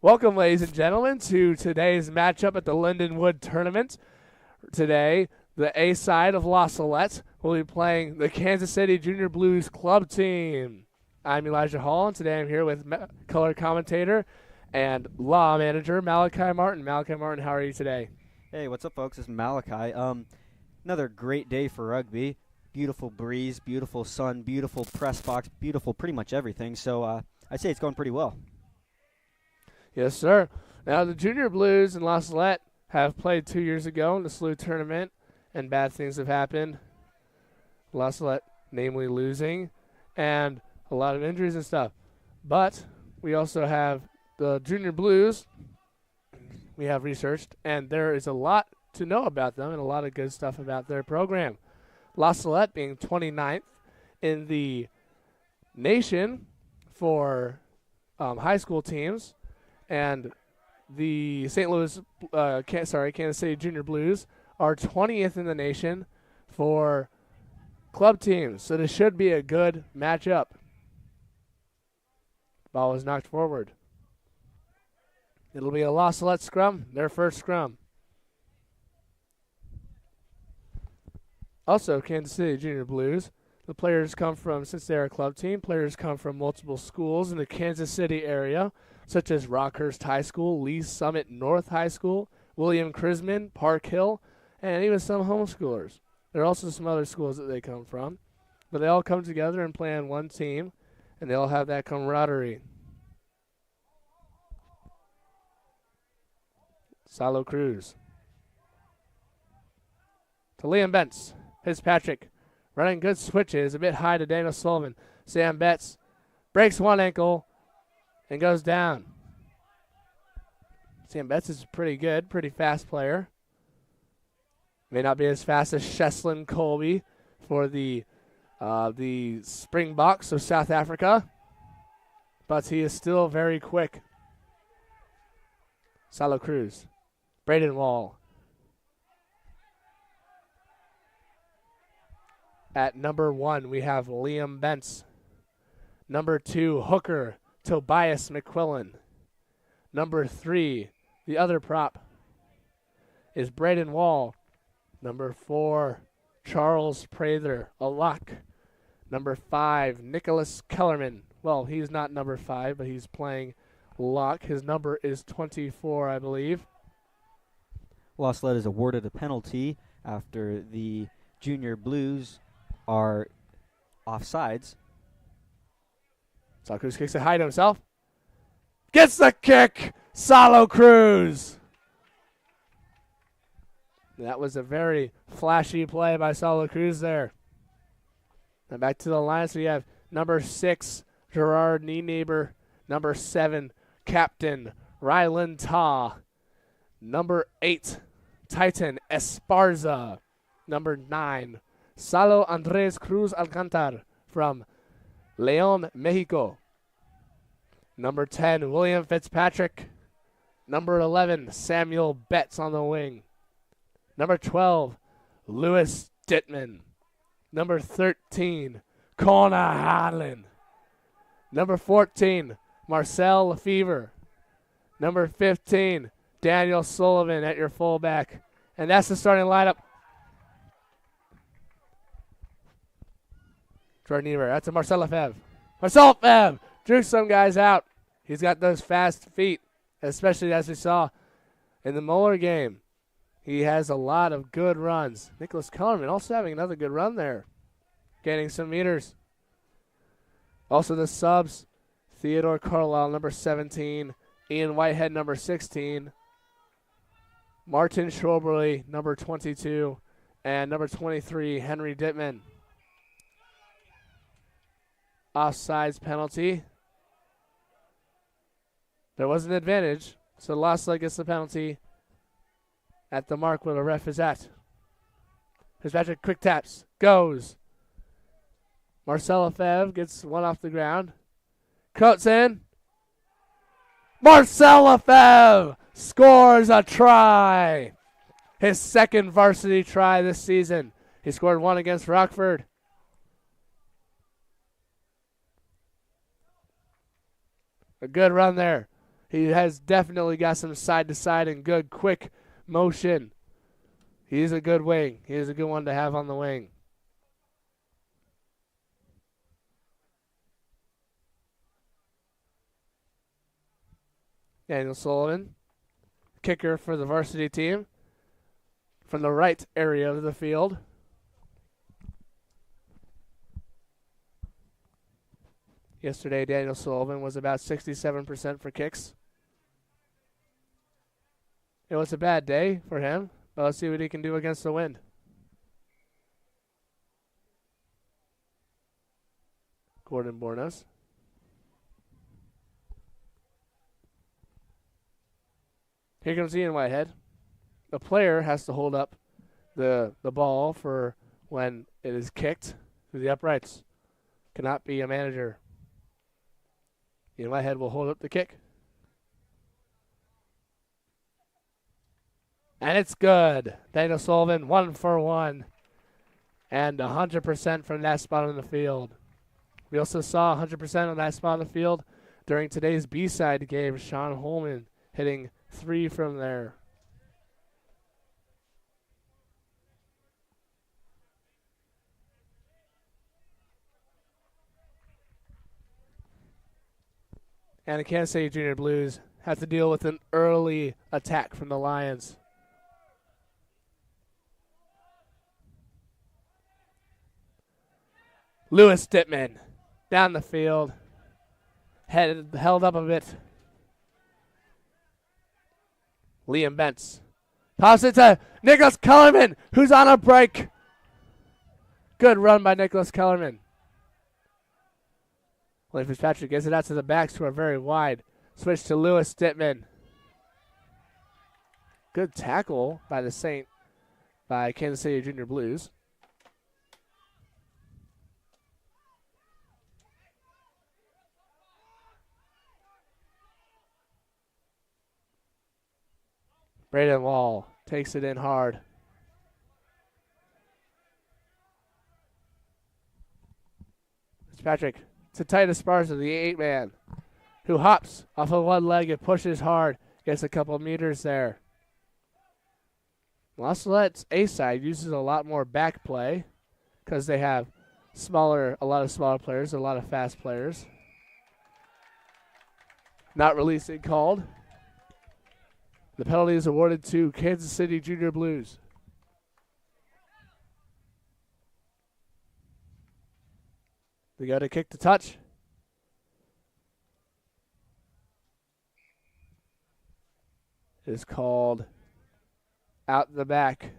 Welcome, ladies and gentlemen, to today's matchup at the Lindenwood tournament. Today, the A side of La Salette will be playing the Kansas City Junior Blues club team. I'm Elijah Hall, and today I'm here with color commentator and law manager Malachi Martin. Malachi Martin, how are you today? Hey, what's up, folks? This is Malachi. Another great day for rugby. Beautiful breeze, beautiful sun, beautiful press box, beautiful pretty much everything. So I'd say it's going pretty well. Yes, sir. Now, the Junior Blues and La Salette have played 2 years ago in the SLU tournament, and bad things have happened. La Salette, namely losing, and a lot of injuries and stuff. But we also have the Junior Blues we have researched, and there is a lot to know about them and a lot of good stuff about their program. La Salette being 29th in the nation for high school teams, and the Kansas City Junior Blues are 20th in the nation for club teams. So this should be a good matchup. Ball was knocked forward. It'll be a La Salette scrum, their first scrum. Also, Kansas City Junior Blues. The players come from, since they're a club team, players come from multiple schools in the Kansas City area, such as Rockhurst High School, Lee Summit North High School, William Crisman, Park Hill, and even some homeschoolers. There are also some other schools that they come from, but they all come together and play on one team, and they all have that camaraderie. Salo Cruz. To Liam Bentz. Fitzpatrick running good switches, a bit high to Daniel Sullivan. Sam Betts breaks one ankle and goes down. Sam Betts is pretty good, pretty fast player. May not be as fast as Cheslin Colby for the Springboks of South Africa, but he is still very quick. Salo Cruz. Braden Wall. At number 1, we have Liam Bentz. Number 2, hooker Tobias McQuillan. Number 3, the other prop, is Braden Wall. Number 4, Charles Prather, a lock. Number 5, Nicholas Kellerman. Well, he's not number 5, but he's playing lock. His number is 24, I believe. La Salette is awarded a penalty after the Junior Blues are offsides. Salo Cruz kicks it high to himself. Gets the kick! Salo Cruz! That was a very flashy play by Salo Cruz there. And back to the Lions, we have number 6, Gerard Nienaber. Number 7, Captain Rylan Ta. Number 8, Titan Esparza. Number 9, Salo Andres Cruz Alcantar from León, Mexico. Number 10, William Fitzpatrick. Number 11, Samuel Betts on the wing. Number 12, Lewis Dittman. Number 13, Connor Hadlin. Number 14, Marcel Lefevre. Number 15, Daniel Sullivan at your fullback. And that's the starting lineup. Jordan Niebuhr, that's a Marcel Lefebvre. Marcel Lefebvre drew some guys out. He's got those fast feet, especially as we saw in the Moeller game. He has a lot of good runs. Nicholas Kellerman also having another good run there, gaining some meters. Also the subs, Theodore Carlisle, number 17. Ian Whitehead, number 16. Martin Schroberly, number 22. And number 23, Henry Dittman. Offsides penalty. There was an advantage, so La Salette gets the penalty at the mark where the ref is at. Fitzpatrick quick taps, goes. Marcel Lefebvre gets one off the ground. Cuts in. Marcel Lefebvre scores a try. His second varsity try this season. He scored one against Rockford. A good run there. He has definitely got some side-to-side and good, quick motion. He's a good wing. He is a good one to have on the wing. Daniel Sullivan, kicker for the varsity team from the right area of the field. Yesterday, Daniel Sullivan was about 67% for kicks. It was a bad day for him, but let's see what he can do against the wind. Gordon Bornos. Here comes Ian Whitehead. The player has to hold up the ball for when it is kicked to the uprights. Cannot be a manager. Ian Whitehead will hold up the kick. And it's good. Daniel Sullivan, 1 for 1. And 100% from that spot on the field. We also saw 100% on that spot on the field during today's B-side game. Sean Holman hitting 3 from there. And the Kansas City Junior Blues have to deal with an early attack from the Lions. Lewis Dittman down the field. Held up a bit. Liam Bentz pops it to Nicholas Kellerman, who's on a break. Good run by Nicholas Kellerman. William Fitzpatrick gets it out to the backs who are very wide. Switch to Lewis Dittman. Good tackle by by Kansas City Junior Blues. Braden Wall takes it in hard. Fitzpatrick to Titus Sparza, the 8-man, who hops off of one leg and pushes hard. Gets a couple meters there. Salette's A-side uses a lot more back play because they have a lot of smaller players, a lot of fast players. Not releasing called. The penalty is awarded to Kansas City Junior Blues. They go to kick to touch. It is called out the back.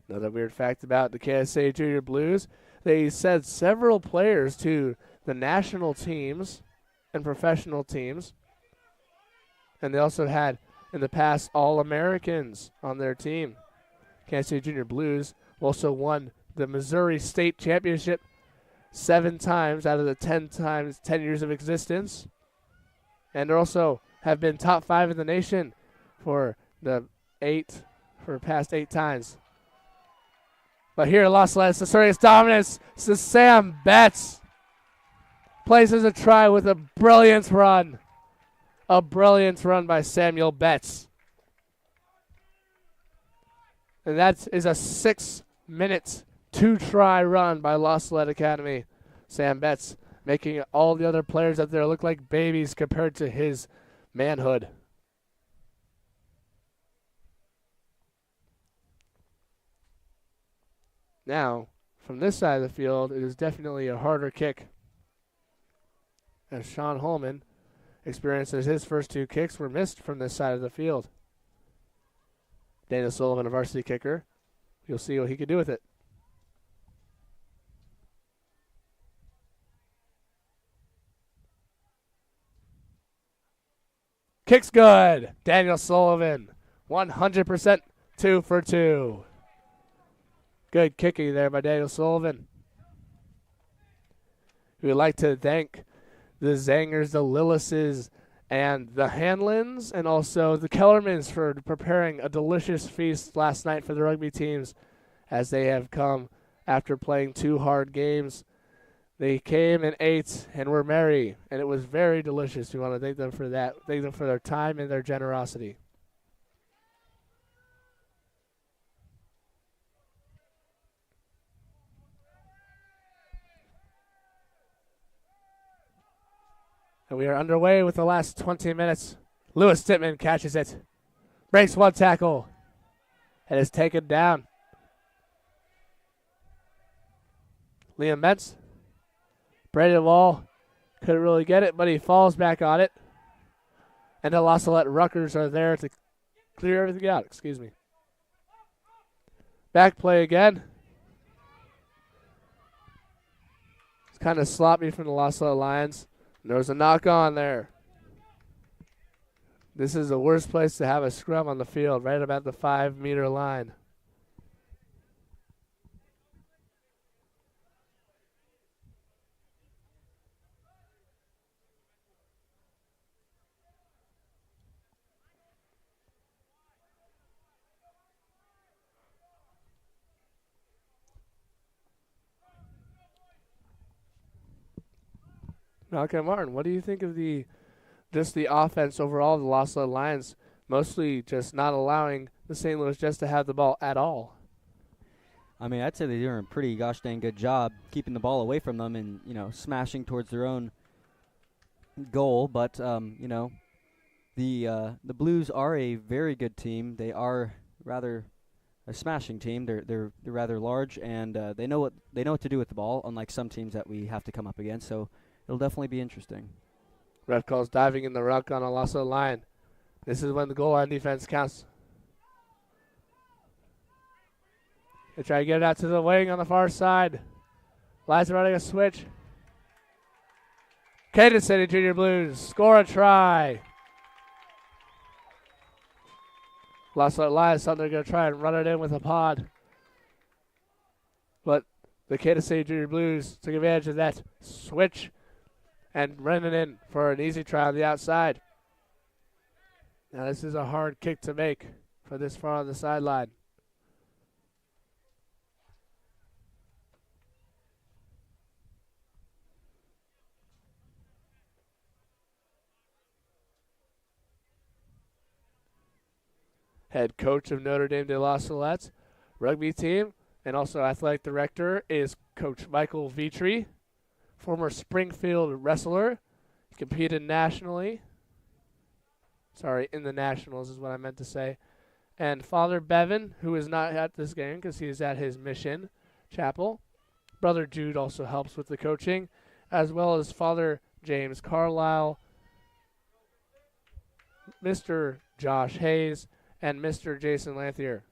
Another weird fact about the Kansas City Junior Blues, they sent several players to the national teams and professional teams. And they also had, in the past, All-Americans on their team. Kansas City Junior Blues also won the Missouri State Championship 7 times out of the 10 years of existence. And they also have been top 5 in the nation for the past 8 times. But here, Los Angeles, the serious dominance. This is Sam Betts. Places a try with a brilliant run. A brilliant run by Samuel Betts. And that is a 6-minute 2-try run by La Salette Academy. Sam Betts making all the other players out there look like babies compared to his manhood. Now, from this side of the field, it is definitely a harder kick. As Sean Holman experiences his first 2 kicks were missed from this side of the field. Daniel Sullivan, a varsity kicker. You'll see what he can do with it. Kick's good. Daniel Sullivan, 100% 2 for 2. Good kicking there by Daniel Sullivan. We would like to thank the Zangers, the Lillises, and the Hanlons, and also the Kellermans for preparing a delicious feast last night for the rugby teams as they have come after playing 2 hard games They came and ate and were merry, and it was very delicious. We want to thank them for that. Thank them for their time and their generosity. And we are underway with the last 20 minutes. Lewis Stittman catches it. Breaks one tackle. And is taken down. Liam Mentz. Braden Wall couldn't really get it, but he falls back on it. And the Salette Ruckers are there to clear everything out. Excuse me. Back play again. It's kind of sloppy from the Salette Lions. And there was a knock on there. This is the worst place to have a scrum on the field, right about the 5-meter line. Malcolm Martin, what do you think of the offense overall of the Salette Lions, mostly just not allowing the St. Louis Jets to have the ball at all? I mean, I'd say they're doing a pretty gosh dang good job keeping the ball away from them and, smashing towards their own goal. But, the Blues are a very good team. They are rather a smashing team. They're rather large, and they know what to do with the ball, unlike some teams that we have to come up against. So it'll definitely be interesting. Ref calls diving in the ruck on a Salette Lion. This is when the goal line defense counts. They try to get it out to the wing on the far side. Lions are running a switch. Kansas City Junior Blues score a try. Salette Lions thought they're going to try and run it in with a pod. But the Kansas City Junior Blues took advantage of that switch and ran it in for an easy try on the outside. Now this is a hard kick to make for this far on the sideline. Head coach of Notre Dame de la Salette's rugby team and also athletic director is Coach Michael Vitry, former Springfield wrestler. He competed nationally. In the Nationals is what I meant to say. And Father Bevan, who is not at this game because he is at his mission chapel. Brother Jude also helps with the coaching, as well as Father James Carlisle, Mr. Josh Hayes, and Mr. Jason Lanthier.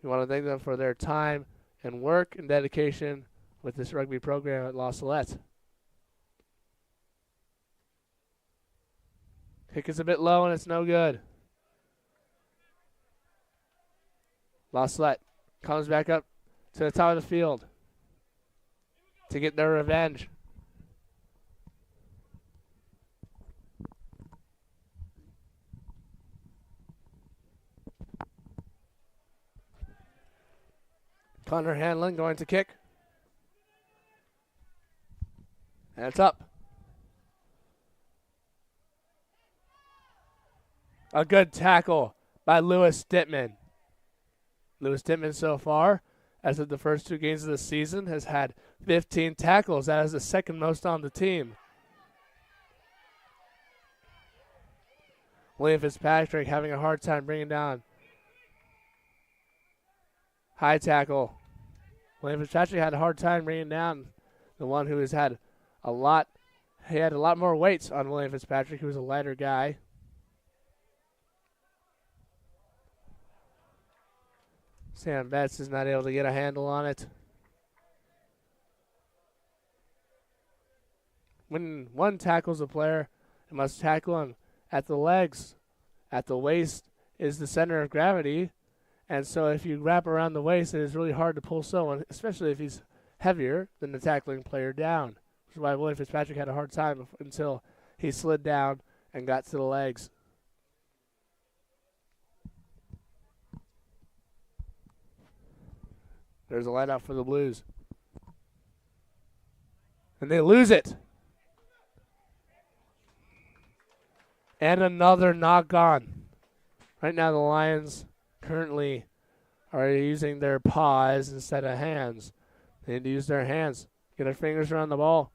We want to thank them for their time and work and dedication with this rugby program at La Salette. Kick is a bit low and it's no good. La Salette comes back up to the top of the field to get their revenge. Connor Hanlon going to kick. And it's up. A good tackle by Lewis Stittman. Lewis Stittman so far, as of the first 2 games of the season, has had 15 tackles. That is the second most on the team. William Fitzpatrick having a hard time bringing down. High tackle. William Fitzpatrick had a hard time bringing down the one who has had a lot. He had a lot more weights on William Fitzpatrick, who was a lighter guy. Sam Betts is not able to get a handle on it. When one tackles a player, it must tackle him at the legs. At the waist is the center of gravity. And so if you wrap around the waist, it is really hard to pull someone, especially if he's heavier than the tackling player down. Which is why William Fitzpatrick had a hard time until he slid down and got to the legs. There's a line out for the Blues. And they lose it. And another knock on. Right now the Lions currently are using their paws instead of hands. They need to use their hands. Get their fingers around the ball.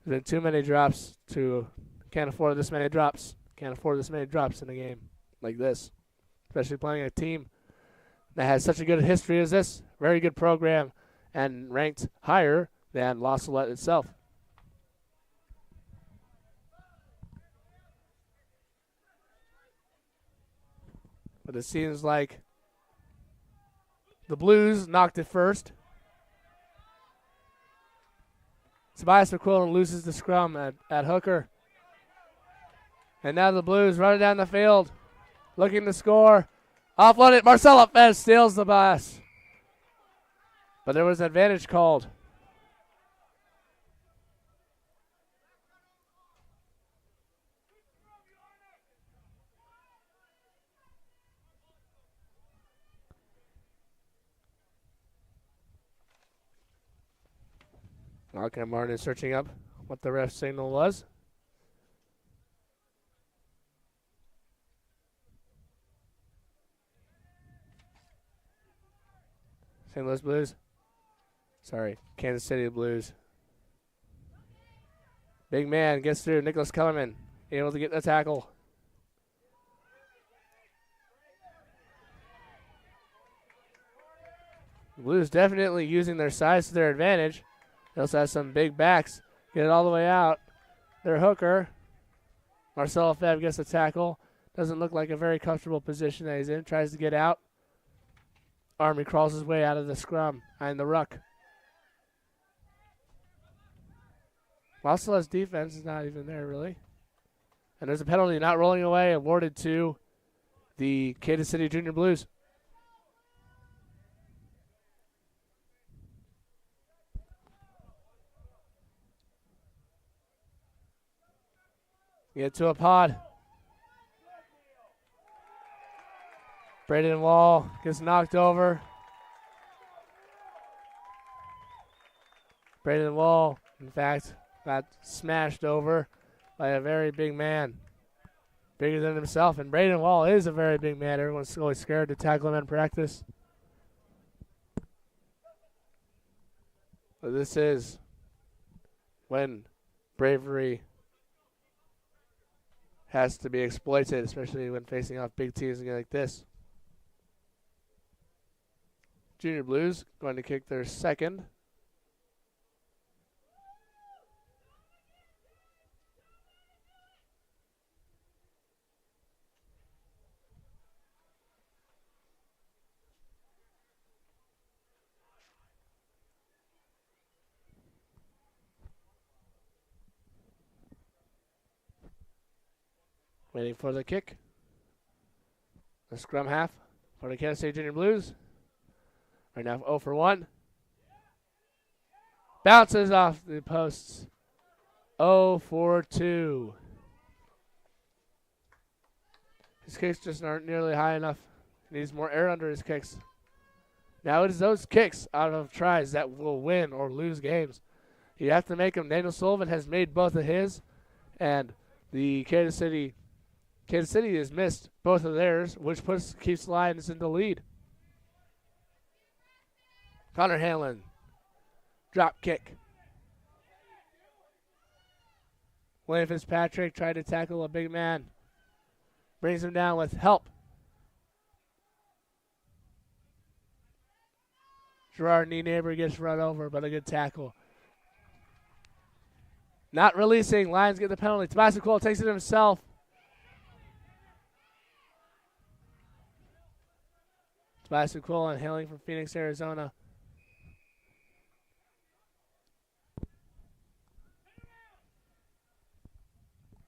There's been too many drops to... Can't afford this many drops. Can't afford this many drops in a game like this. Especially playing a team that has such a good history as this. Very good program and ranked higher than La Salette itself. But it seems like the Blues knocked it first. Tobias McQuillan loses the scrum at hooker. And now the Blues running down the field, looking to score. Offload it. Marcella Fez steals the pass. But there was advantage called. Okay, Martin is searching up what the ref signal was. St. Louis Blues. Sorry, Kansas City Blues. Big man gets through. Nicholas Kellerman able to get the tackle. The Blues definitely using their size to their advantage. They also have some big backs. Get it all the way out. Their hooker, Marcelo Feb, gets the tackle. Doesn't look like a very comfortable position that he's in. Tries to get out. Army crawls his way out of the scrum and the ruck. Marcelo's defense is not even there, really. And there's a penalty not rolling away awarded to the Kansas City Junior Blues. Get to a pod. Braden Wall gets knocked over. Braden Wall, in fact, got smashed over by a very big man. Bigger than himself. And Braden Wall is a very big man. Everyone's always scared to tackle him in practice. But this is when bravery has to be exploited, especially when facing off big teams like this. Junior Blues going to kick their second. Waiting for the kick. The scrum half for the Kansas City Junior Blues. Right now 0 for 1. Bounces off the posts. 0 for 2. His kicks just aren't nearly high enough. He needs more air under his kicks. Now it is those kicks out of tries that will win or lose games. You have to make them. Daniel Sullivan has made both of his, and the Kansas City has missed both of theirs, which keeps the Lions in the lead. Connor Hanlon, drop kick. William Fitzpatrick tried to tackle a big man. Brings him down with help. Gerard Nienaber gets run over, but a good tackle. Not releasing. Lions get the penalty. Tobias McQuillan takes it himself. Tobias McQuillan hailing from Phoenix, Arizona.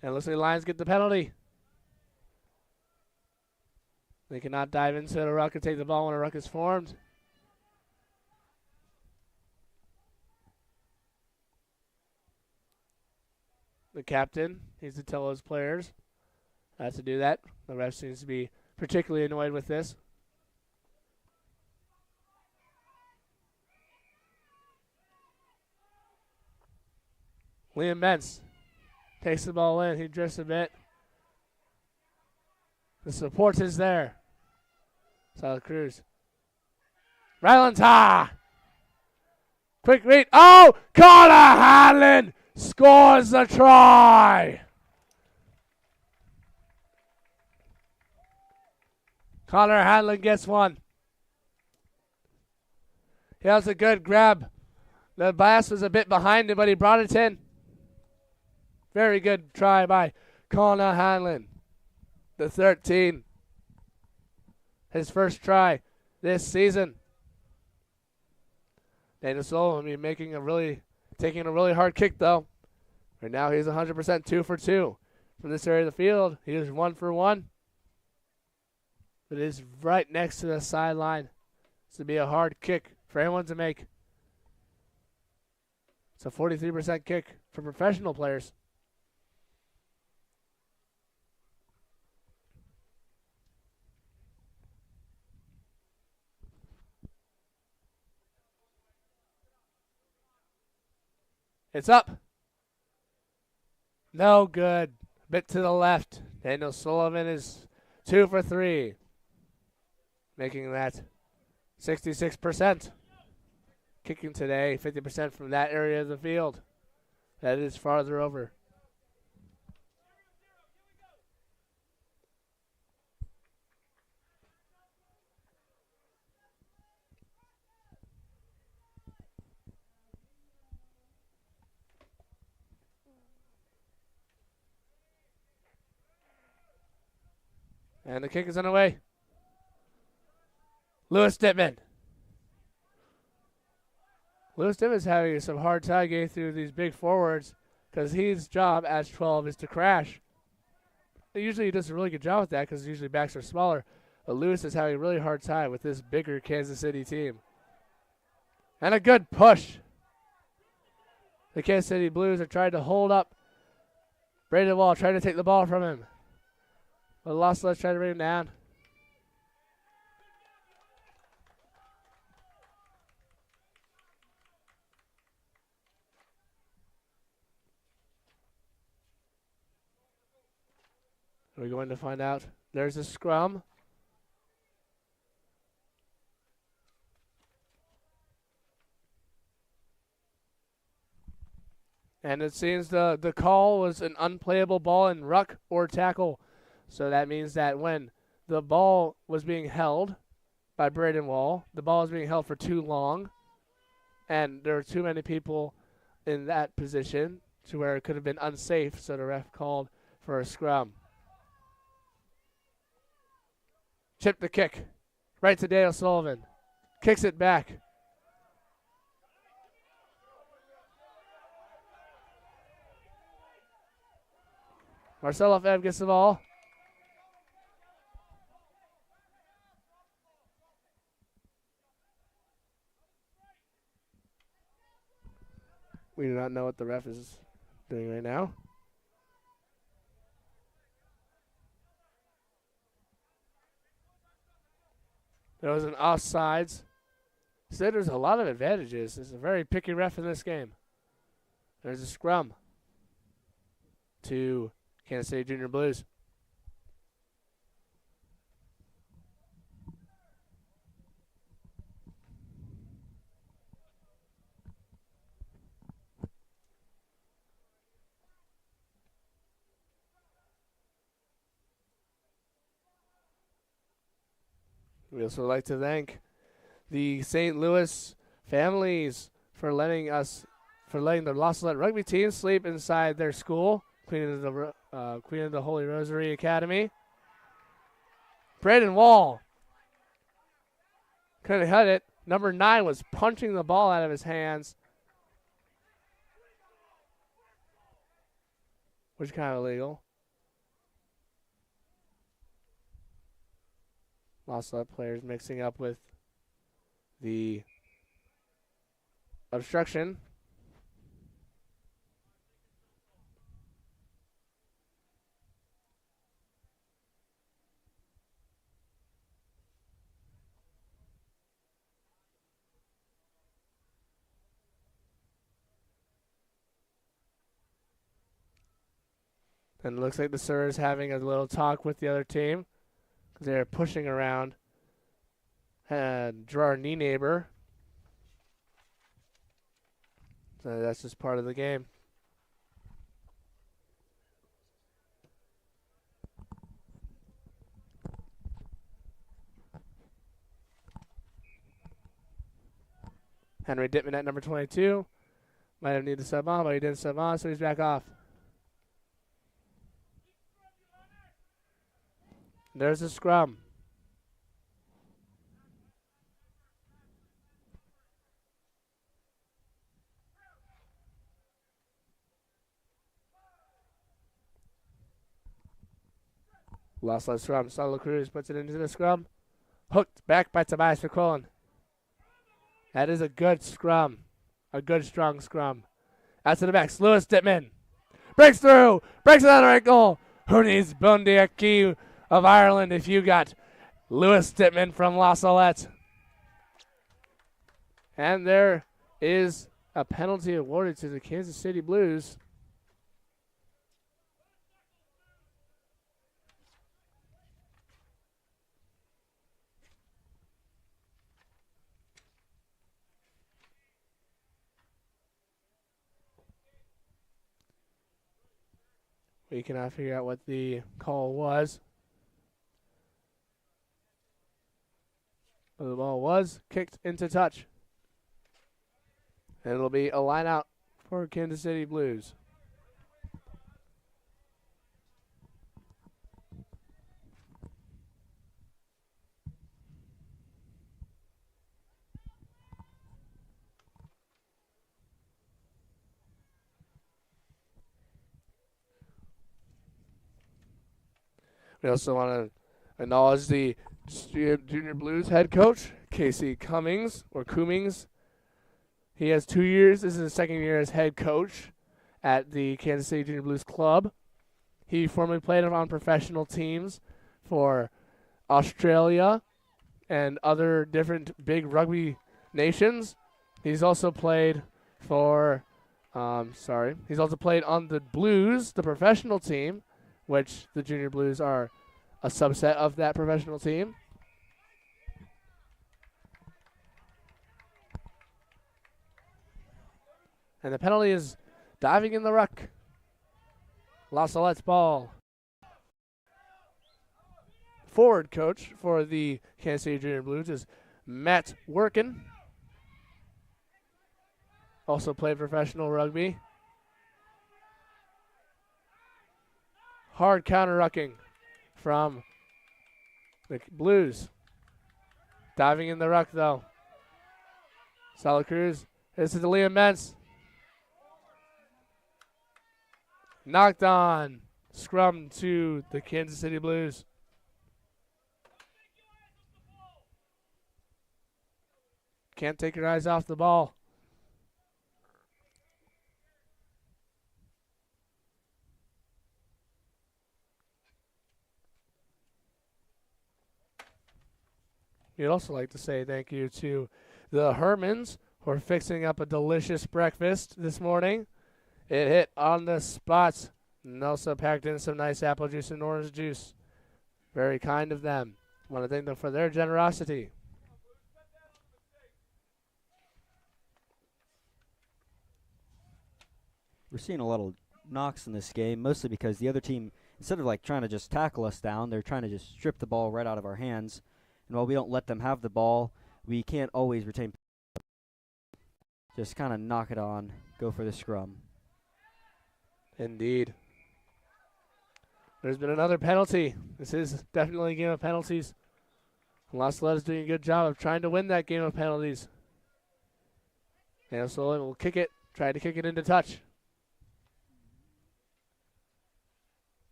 And it looks like the Lions get the penalty. They cannot dive into the ruck and take the ball when a ruck is formed. The captain needs to tell his players not to do that. The ref seems to be particularly annoyed with this. Liam Mentz takes the ball in. He drifts a bit. The support is there. Salette Cruz. Ryland's high. Quick read. Oh! Connor Hanlon scores the try. Connor Hanlon gets one. He has a good grab. The blast was a bit behind him, but he brought it in. Very good try by Connor Hanlon. The 13. His first try this season. Daniel Sullivan taking a really hard kick though. Right now he's 100% 2 for 2 from this area of the field. He is 1 for 1. It is right next to the sideline. This would be a hard kick for anyone to make. It's a 43% kick for professional players. It's up. No good. Bit to the left. Daniel Sullivan is 2 for 3. Making that 66%. Kicking today, 50% from that area of the field. That is farther over. And the kick is underway. Lewis Dittman. Lewis Dittman's having some hard time getting through these big forwards because his job as 12 is to crash. Usually he does a really good job with that because usually backs are smaller. But Lewis is having a really hard time with this bigger Kansas City team. And a good push. The Kansas City Blues are trying to hold up Braden Wall, trying to take the ball from him. But Salette trying to bring him down. We're going to find out. There's a scrum. And it seems the call was an unplayable ball in ruck or tackle. So that means that when the ball was being held by Braden Wall, the ball was being held for too long, and there were too many people in that position to where it could have been unsafe, so the ref called for a scrum. Chip the kick. Right to Dale Sullivan. Kicks it back. Marcelo Febb gets the ball. We do not know what the ref is doing right now. There was an offsides. So there's a lot of advantages. There's a very picky ref in this game. There's a scrum to Kansas City Junior Blues. We also like to thank the St. Louis families for letting the Salette rugby team sleep inside their school, Queen of the Holy Rosary Academy. Braden Wall couldn't hit it. Number 9 was punching the ball out of his hands, which is kind of illegal. Salette players mixing up with the obstruction. And it looks like the Sir is having a little talk with the other team because they're pushing around Gerard Nienaber. So that's just part of the game. Henry Dittman at number 22. Might have needed to sub on, but he didn't sub on, so he's back off. There's a scrum. Lost left scrum. Salette Cruz puts it into the scrum. Hooked back by Tobias McQuillan. That is a good scrum. A good, strong scrum. Out to the backs. Lewis Dittman. Breaks through. Breaks another ankle. Who needs Bundyaki of Ireland if you got Lewis Dittman from La Salette? And there is a penalty awarded to the Kansas City Blues. We cannot figure out what the call was. But the ball was kicked into touch. And it'll be a line out for Kansas City Blues. We also want to acknowledge the Junior Blues head coach, Casey Cummings, or Cummings. He has 2 years. This is his second year as head coach at the Kansas City Junior Blues Club. He formerly played on professional teams for Australia and other different big rugby nations. He's also played for, he's also played on the Blues, the professional team, which the Junior Blues are a subset of that professional team. And the penalty is diving in the ruck. La Salette's ball. Forward coach for the Kansas City Junior Blues is Matt Workin. Also played professional rugby. Hard counter rucking from the Blues. Diving in the ruck though. Salette Cruz. This is the Liam Mentz. Knocked on. Scrum to the Kansas City Blues. Can't take your eyes off the ball. We'd also like to say thank you to the Hermans who are fixing up a delicious breakfast this morning. It hit on the spot and also packed in some nice apple juice and orange juice. Very kind of them. Want to thank them for their generosity. We're seeing a lot of knocks in this game, mostly because the other team, instead of like trying to just tackle us down, they're trying to just strip the ball right out of our hands. And while we don't let them have the ball, we can't always retain. Just kind of knock it on, go for the scrum. Indeed. There's been another penalty. This is definitely a game of penalties. La Salette is doing a good job of trying to win that game of penalties. And Sullivan will kick it, try to kick it into touch.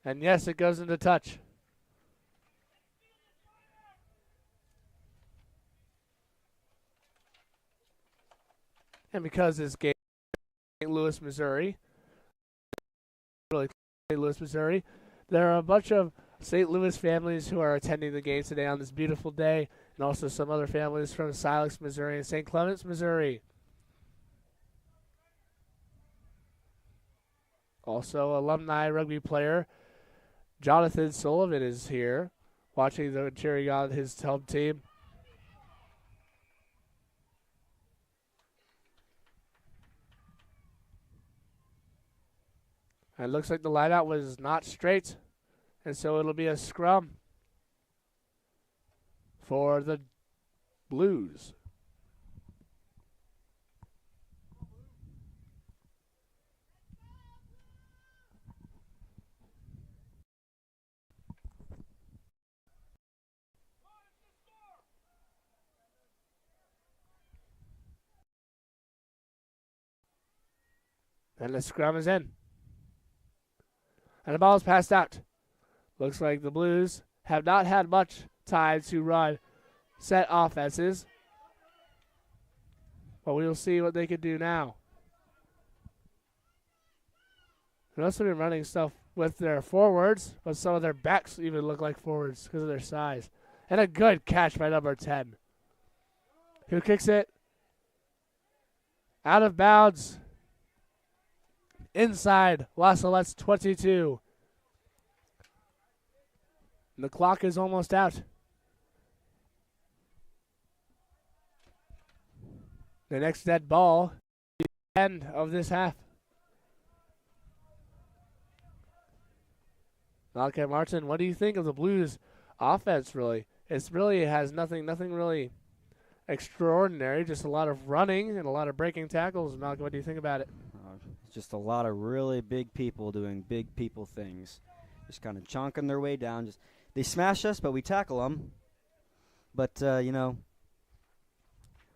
And yes, it goes into touch. And because this game is St. Louis, Missouri, there are a bunch of St. Louis families who are attending the game today on this beautiful day, and also some other families from Silex, Missouri, and St. Clements, Missouri. Also, alumni rugby player Jonathan Sullivan is here, cheering on his home team. And it looks like the lineout was not straight, and so it'll be a scrum for the Blues. And the scrum is in. And the ball is passed out. Looks like the Blues have not had much time to run set offenses. But we'll see what they can do now. They've also been running stuff with their forwards, but some of their backs even look like forwards because of their size. And a good catch by number 10. Who kicks it? Out of bounds. Inside La Salette's 22. And the clock is almost out. The next dead ball is the end of this half. Malachi Martin, what do you think of the Blues offense, really? It really has nothing really extraordinary, just a lot of running and a lot of breaking tackles. Malcolm, what do you think about it? Just a lot of really big people doing big people things. Just kind of chonking their way down. They smash us, but we tackle them. But,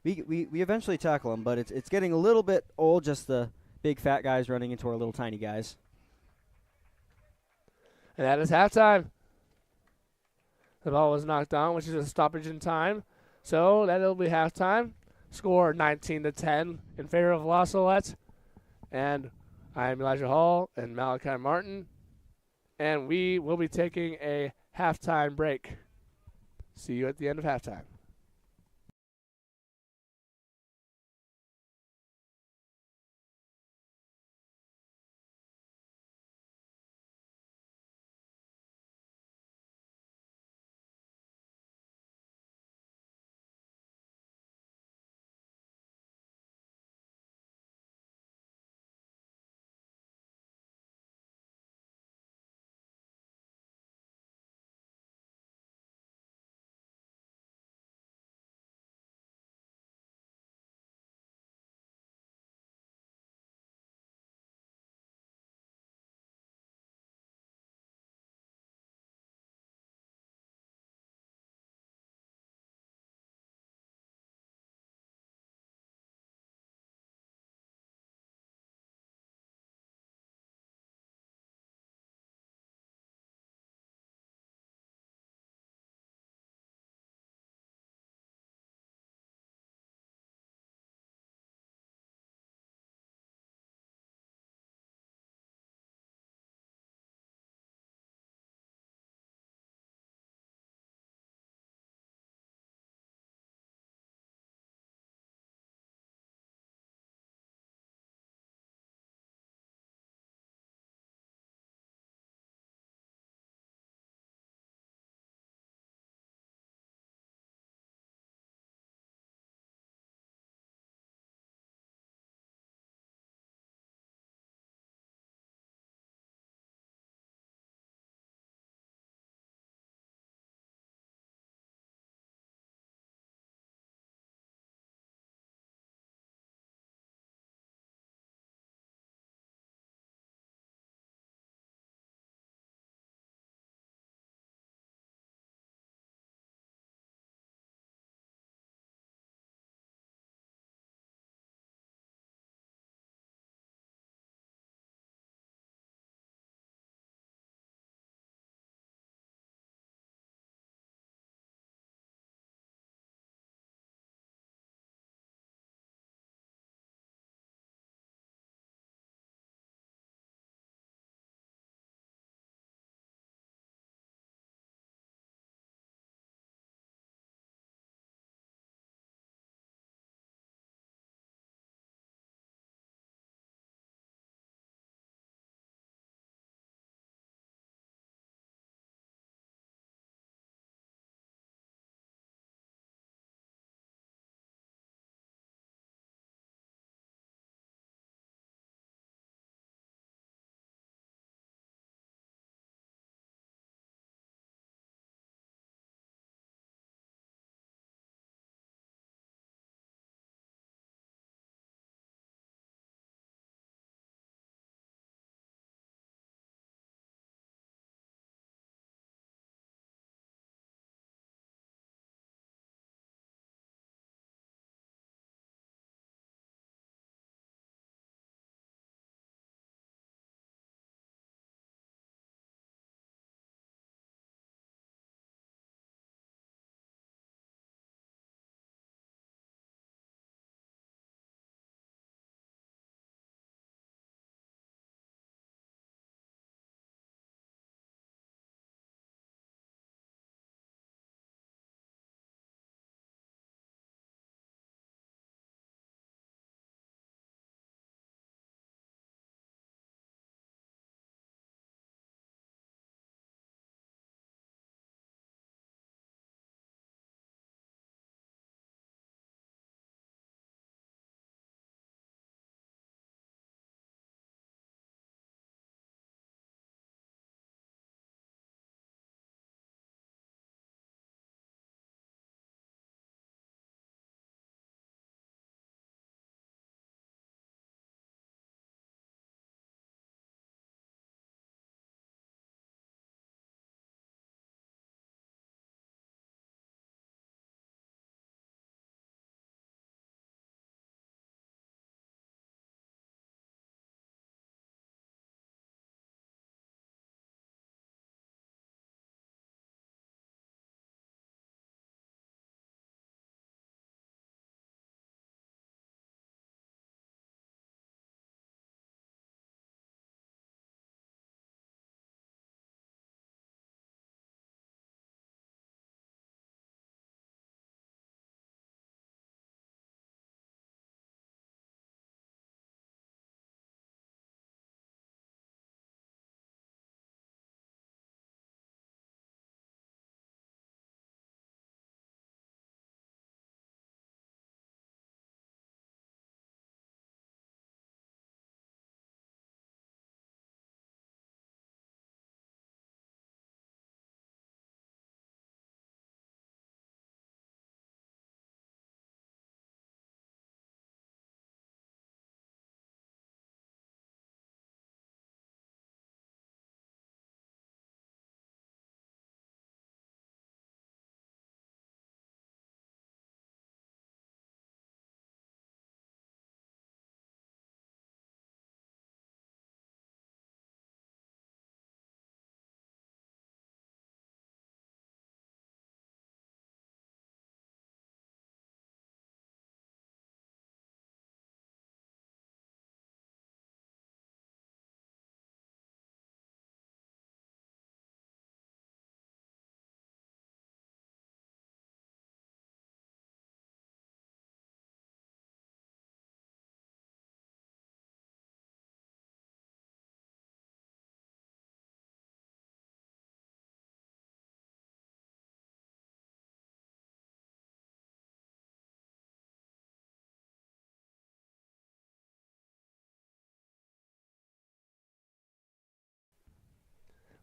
we eventually tackle them, but it's getting a little bit old, just the big fat guys running into our little tiny guys. And that is halftime. The ball was knocked down, which is a stoppage in time. So that'll be halftime. Score 19-10 in favor of La Salette. And I'm Elijah Hall and Malachi Martin. And we will be taking a halftime break. See you at the end of halftime.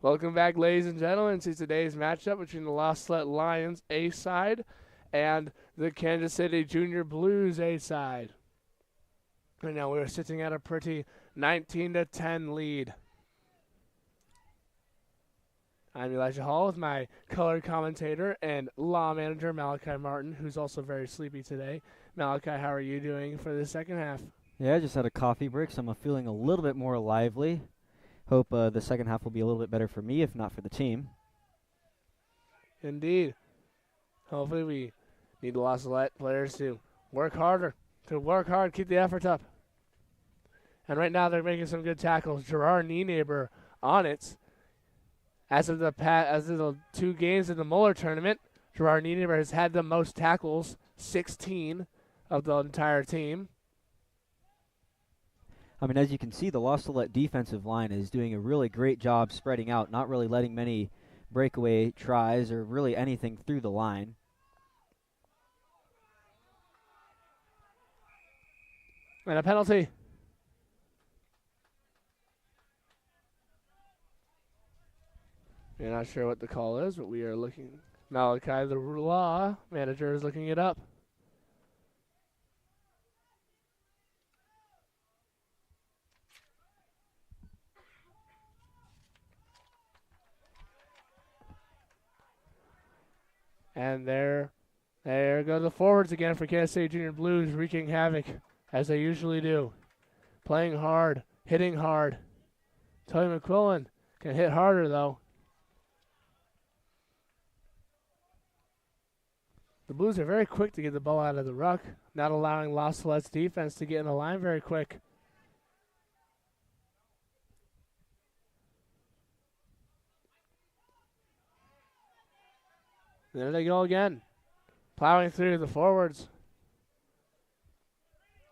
Welcome back, ladies and gentlemen, to today's matchup between the Salette Lions A-side and the Kansas City Junior Blues A-side. Right now we're sitting at a pretty 19-10 lead. I'm Elijah Hall with my color commentator and law manager, Malachi Martin, who's also very sleepy today. Malachi, how are you doing for the second half? Yeah, I just had a coffee break, so I'm feeling a little bit more lively. Hope the second half will be a little bit better for me, if not for the team. Indeed. Hopefully we need the Salette players to work harder, keep the effort up. And right now they're making some good tackles. Gerard Nienaber on it. As of the 2 games in the Muller tournament, Gerard Nienaber has had the most tackles, 16 of the entire team. I mean, as you can see, the Salette defensive line is doing a really great job spreading out, not really letting many breakaway tries or really anything through the line. And a penalty. We're not sure what the call is, but we are looking. Malachi, the law manager, is looking it up. And there go the forwards again for Kansas City Junior Blues, wreaking havoc, as they usually do. Playing hard, hitting hard. Tony McQuillan can hit harder, though. The Blues are very quick to get the ball out of the ruck, not allowing Salette's defense to get in the line very quick. There they go again, plowing through the forwards.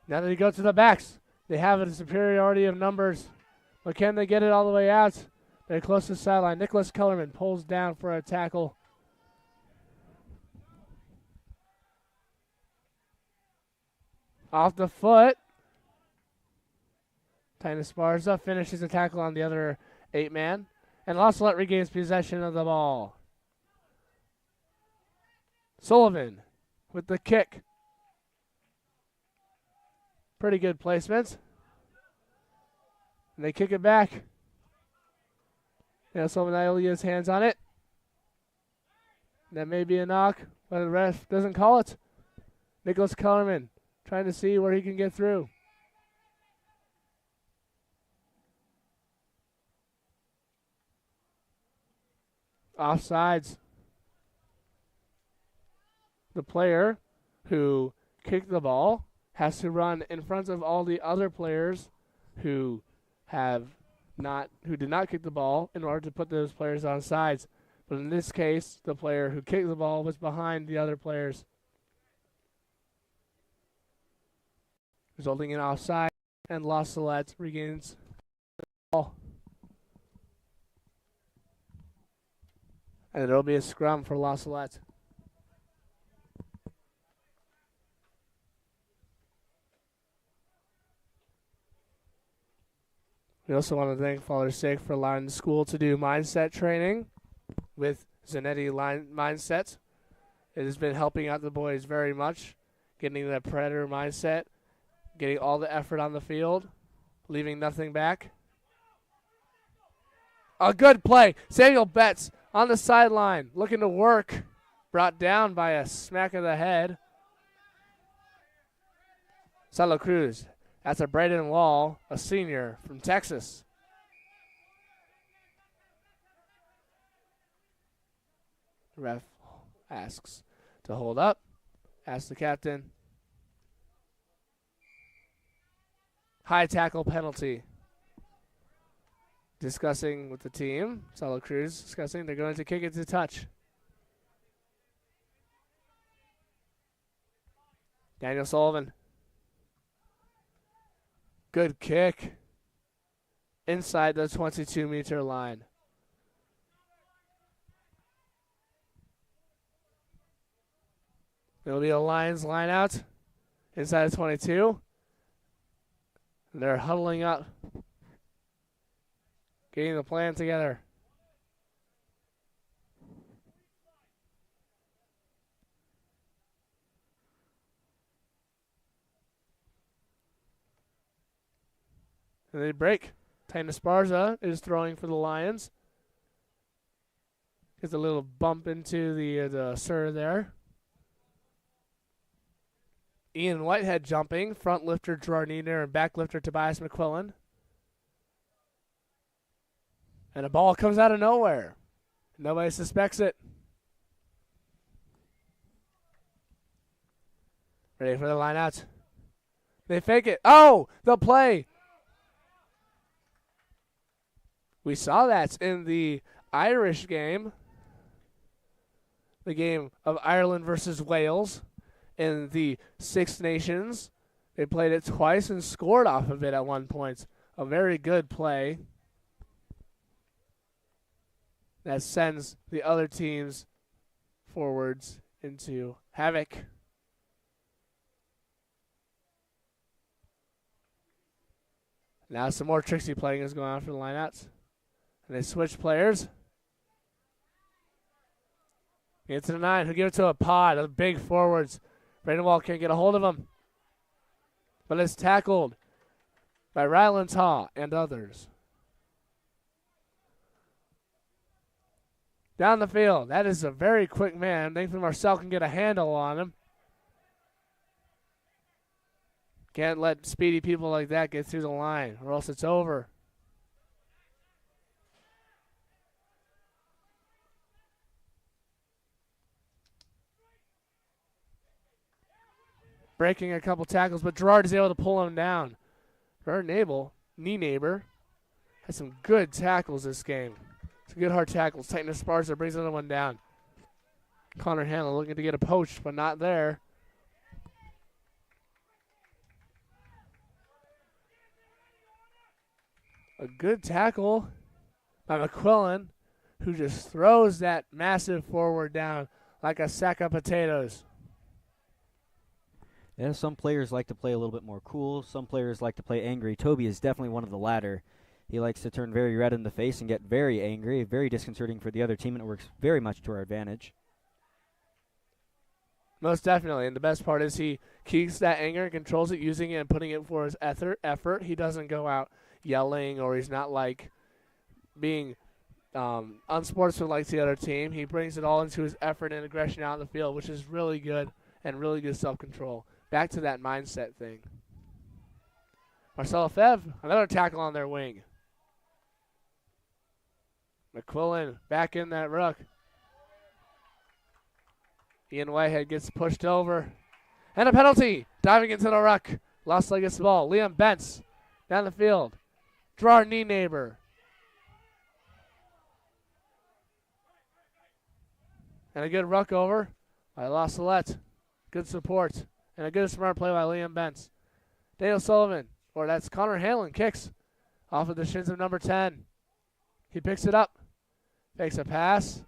Now they go to the backs. They have a superiority of numbers, but can they get it all the way out? They're close to the sideline. Nicholas Kellerman pulls down for a tackle. Off the foot. Tyna Sparza finishes the tackle on the other 8-man. And Salette regains possession of the ball. Sullivan with the kick. Pretty good placement. And they kick it back. Now Sullivan Ioli has hands on it. That may be a knock, but the ref doesn't call it. Nicholas Kellerman trying to see where he can get through. Offsides. The player who kicked the ball has to run in front of all the other players who did not kick the ball in order to put those players on sides. But in this case, the player who kicked the ball was behind the other players, resulting in offside, and Salette regains the ball. And it'll be a scrum for Salette. We also want to thank Father's Sake for allowing the school to do mindset training with Zanetti Mindset. It has been helping out the boys very much, getting the predator mindset, getting all the effort on the field, leaving nothing back. A good play. Samuel Betts on the sideline, looking to work. Brought down by a smack of the head. Salo Cruz. That's a Braden Wall, a senior from Texas. The ref asks to hold up. Asks the captain. High tackle penalty. Discussing with the team. Salo Cruz discussing. They're going to kick it to touch. Daniel Sullivan. Good kick. Inside the 22-meter line. There'll be a Lions line out inside the 22. And they're huddling up, getting the plan together. And they break. Titan Esparza is throwing for the Lions. Gets a little bump into the sir there. Ian Whitehead jumping. Front lifter Gerard Nieder and back lifter Tobias McQuillan. And a ball comes out of nowhere. Nobody suspects it. Ready for the line out. They fake it. Oh, the play. We saw that in the Irish game. The game of Ireland versus Wales in the Six Nations. They played it twice and scored off of it at one point. A very good play that sends the other team's forwards into havoc. Now some more tricksy playing is going on for the lineouts. And they switch players. Into the 9. He'll give it to a pod of big forwards. Brandon Wall can't get a hold of him. But it's tackled by Ryland Haw and others. Down the field. That is a very quick man. Nathan Marcel can get a handle on him. Can't let speedy people like that get through the line, or else it's over. Breaking a couple tackles, but Gerard is able to pull him down. Gerard Neighbor, has some good tackles this game. Some good hard tackles. Titan Esparza brings another one down. Connor Hanlon looking to get a poach, but not there. A good tackle by McQuillan, who just throws that massive forward down like a sack of potatoes. Yeah, some players like to play a little bit more cool. Some players like to play angry. Toby is definitely one of the latter. He likes to turn very red in the face and get very angry, very disconcerting for the other team, and it works very much to our advantage. Most definitely, and the best part is he keeps that anger and controls it, using it and putting it for his effort. He doesn't go out yelling, or he's not like being unsportsmanlike to the other team. He brings it all into his effort and aggression out on the field, which is really good and really good self-control. Back to that mindset thing. Marcel Lefebvre, another tackle on their wing. McQuillan back in that ruck. Ian Whitehead gets pushed over. And a penalty. Diving into the ruck. Lost leg gets the ball. Liam Bentz down the field. Gerard Neighbor. And a good ruck over by La Salette. Good support. And a good smart play by Liam Bentz. Daniel Sullivan, or that's Connor Hanlon, kicks off of the shins of number 10. He picks it up. Takes a pass.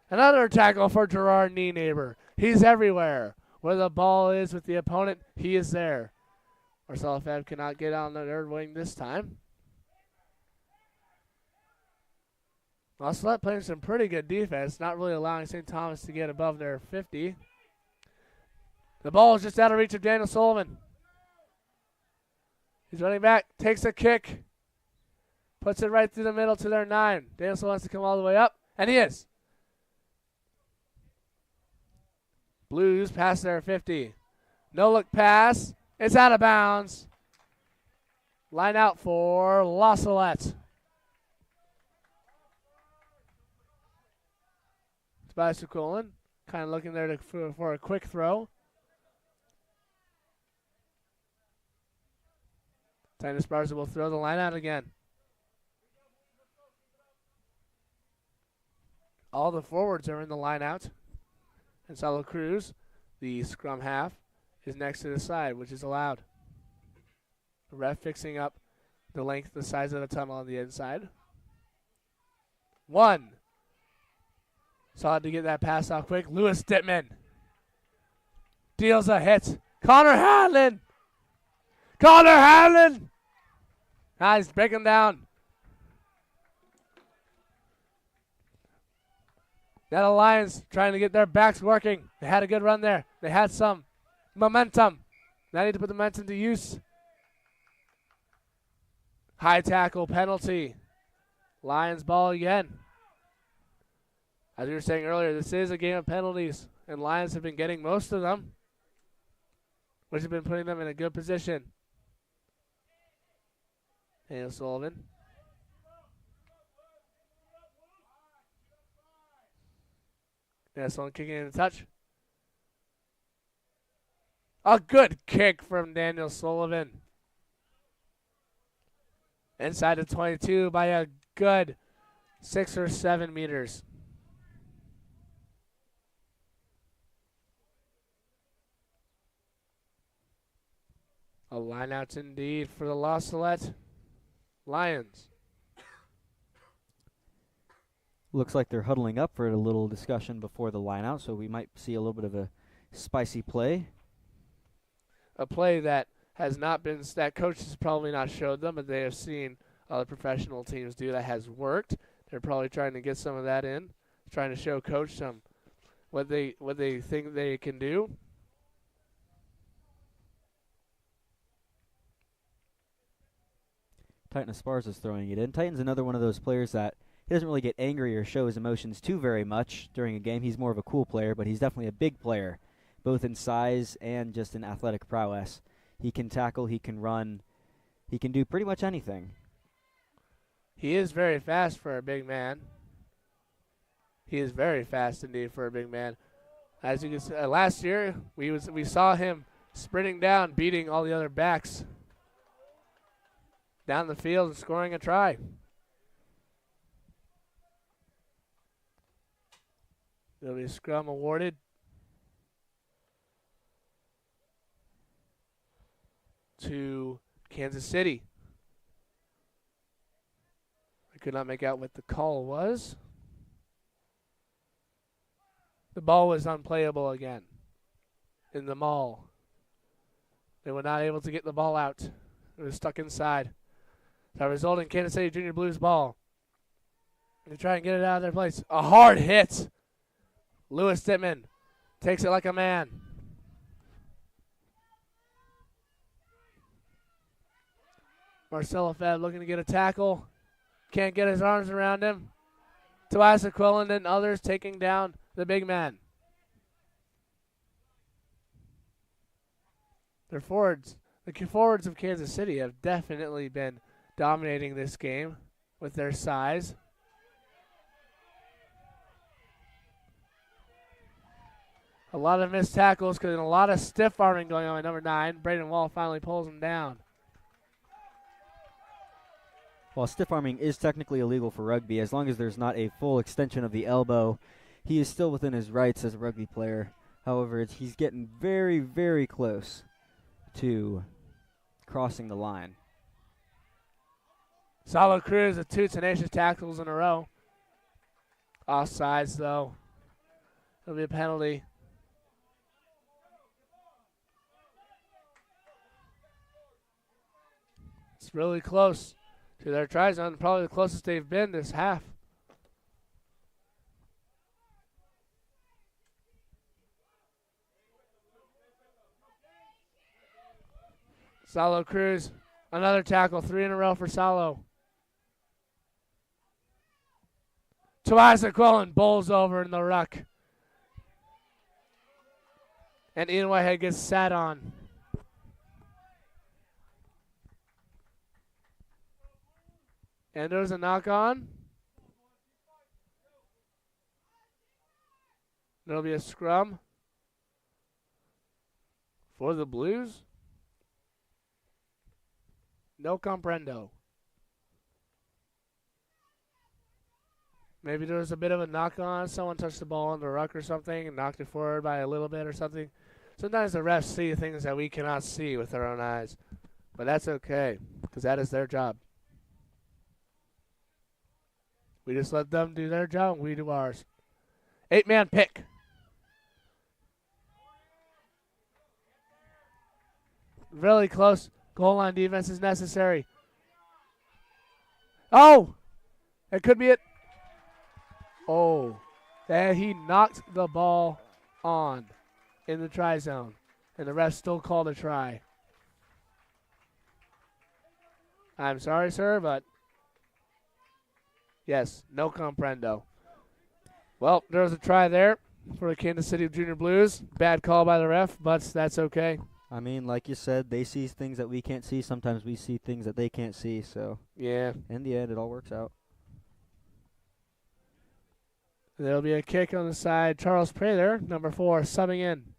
Another tackle for Gerard Neighbor. He's everywhere. Where the ball is with the opponent, he is there. Marcel Lefebvre cannot get on the third wing this time. Salette playing some pretty good defense, not really allowing St. Thomas to get above their 50. The ball is just out of reach of Daniel Sullivan. He's running back, takes a kick, puts it right through the middle to their 9. Daniel Sullivan wants to come all the way up, and he is. Blues past their 50. No look pass. It's out of bounds. Line out for La Salette. Tobias McQuillan kind of looking there for a quick throw. Titan Esparza will throw the line out again. All the forwards are in the line out. And Salo Cruz, the scrum half, is next to the side, which is allowed. The ref fixing up the length, the size of the tunnel on the inside. 1. Solid to get that pass out quick. Lewis Dittman deals a hit. Connor Hanlon! Connor Hanlon! He's breaking down. That Alliance trying to get their backs working. They had a good run there. They had some momentum. Now need to put the momentum to use. High tackle penalty. Lions ball again. As we were saying earlier, this is a game of penalties, and Lions have been getting most of them, which has been putting them in a good position. Daniel Sullivan. Someone kicking in a touch. A good kick from Daniel Sullivan. Inside the 22 by a good 6 or 7 meters. A line out indeed for the La Salette Lions. Looks like they're huddling up for a little discussion before the line out, so we might see a little bit of a spicy play. A play that has not been, that coach has probably not showed them, but they have seen other professional teams do that has worked. They're probably trying to get some of that in, trying to show coach some what they think they can do. Titan Esparza is throwing it in. Titan's another one of those players that he doesn't really get angry or show his emotions too very much during a game. He's more of a cool player, but he's definitely a big player, both in size and just in athletic prowess. He can tackle, he can run, he can do pretty much anything. He is very fast for a big man. He is very fast indeed for a big man. As you can see, last year we saw him sprinting down, beating all the other backs down the field and scoring a try. There'll be a scrum awarded. To Kansas City. I could not make out what the call was. The ball was unplayable again in the maul. They were not able to get the ball out. It was stuck inside. That resulted in Kansas City Junior Blues ball. They try and get it out of their place. A hard hit. Lewis Dittman takes it like a man. Marcelo Febb looking to get a tackle. Can't get his arms around him. Tobias Aquillan and others taking down the big man. Their forwards, the forwards of Kansas City have definitely been dominating this game with their size. A lot of missed tackles because a lot of stiff arming going on at number 9. Braden Wall finally pulls him down. While stiff arming is technically illegal for rugby, as long as there's not a full extension of the elbow, he is still within his rights as a rugby player. However, he's getting very, very close to crossing the line. Salo Cruz with 2 tenacious tackles in a row. Offsides, though. It'll be a penalty. It's really close to their try zone, probably the closest they've been this half. Salo Cruz, another tackle, 3 in a row for Salo. Tobias Aquillan bowls over in the ruck. And Ian Whitehead gets sat on. And there's a knock on. There'll be a scrum for the Blues. No comprendo. Maybe there was a bit of a knock on. Someone touched the ball on the ruck or something and knocked it forward by a little bit or something. Sometimes the refs see things that we cannot see with our own eyes. But that's okay, because that is their job. We just let them do their job and we do ours. 8-man pick. Really close. Goal line defense is necessary. Oh! That could be it. Oh. And he knocked the ball on in the try zone. And the ref still called a try. I'm sorry, sir, but yes, no comprendo. Well, there was a try there for the Kansas City Junior Blues. Bad call by the ref, but that's okay. I mean, like you said, they see things that we can't see. Sometimes we see things that they can't see. So, Yeah. in the end, it all works out. There'll be a kick on the side. Charles Prather, number 4, subbing in.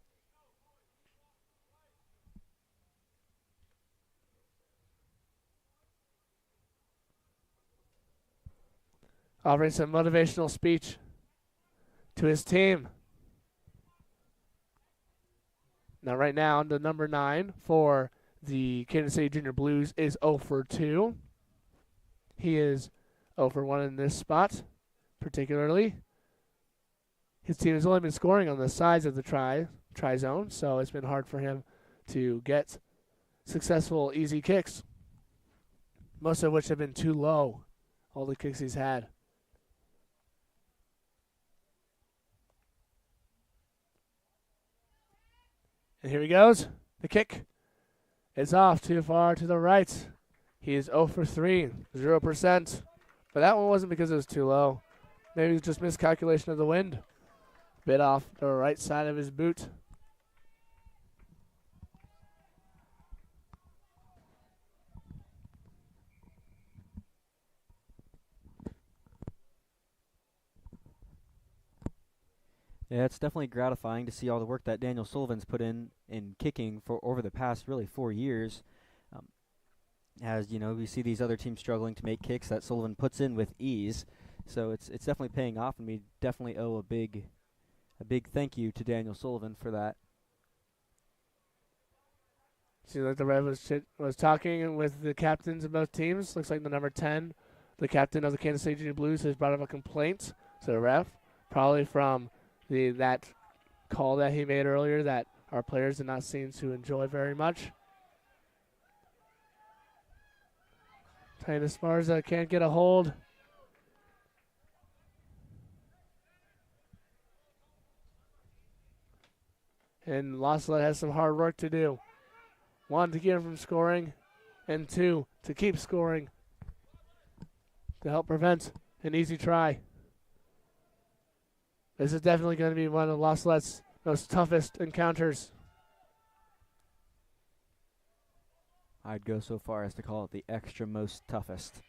Offering some motivational speech to his team. Now, right now, the number 9 for the Kansas City Junior Blues is 0 for 2. He is 0 for 1 in this spot, particularly. His team has only been scoring on the sides of the try zone, so it's been hard for him to get successful, easy kicks, most of which have been too low, all the kicks he's had. And here he goes. The kick is off too far to the right. He is 0 for 3, 0%. But that one wasn't because it was too low. Maybe it's just miscalculation of the wind. Bit off the right side of his boot. Yeah, it's definitely gratifying to see all the work that Daniel Sullivan's put in kicking for over the past really 4 years. As you know, we see these other teams struggling to make kicks that Sullivan puts in with ease. So it's definitely paying off, and we definitely owe a big thank you to Daniel Sullivan for that. See, like the ref was talking with the captains of both teams. Looks like the number 10, the captain of the Kansas City Junior Blues, has brought up a complaint to the ref, probably from that call that he made earlier that our players did not seem to enjoy very much. Titus Esparza can't get a hold. And Salette has some hard work to do. 1, to keep him from scoring, and 2, to keep scoring to help prevent an easy try. This is definitely going to be one of Salette's most toughest encounters. I'd go so far as to call it the extra most toughest.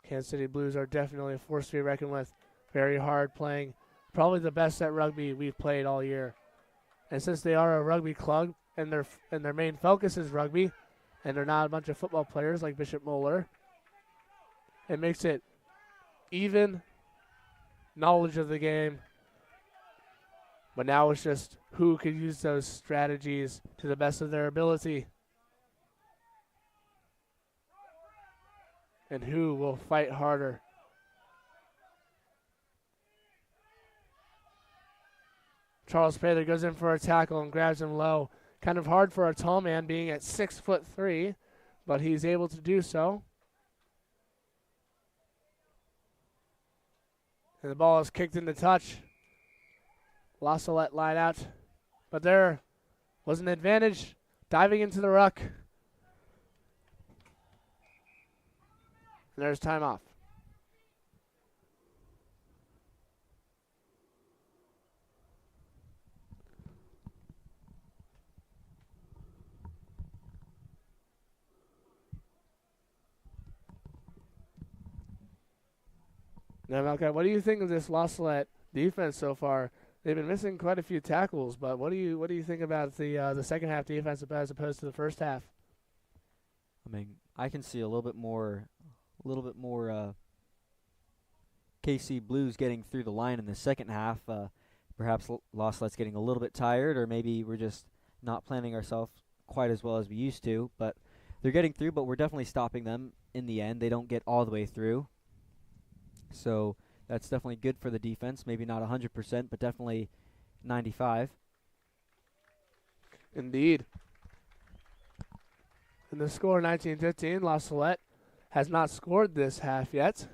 Kansas City Blues are definitely a force to be reckoned with. Very hard playing. Probably the best at rugby we've played all year. And since they are a rugby club and their main focus is rugby, and they're not a bunch of football players like Bishop Moeller, it makes it even knowledge of the game. But now it's just who could use those strategies to the best of their ability. And who will fight harder. Charles Prather goes in for a tackle and grabs him low. Kind of hard for a tall man being at 6'3", but he's able to do so. And the ball is kicked into touch. Salette line out. But there was an advantage diving into the ruck. And there's time off. Now, Malcolm, what do you think of this Salette defense so far? They've been missing quite a few tackles, but what do you think about the second half defense as opposed to the first half? I mean, I can see a little bit more KC Blues getting through the line in the second half. Perhaps Salette's getting a little bit tired, or maybe we're just not planning ourselves quite as well as we used to. But they're getting through, but we're definitely stopping them in the end. They don't get all the way through. So that's definitely good for the defense. Maybe not 100%, but definitely 95. Indeed. And the score 19-15, Salette has not scored this half yet.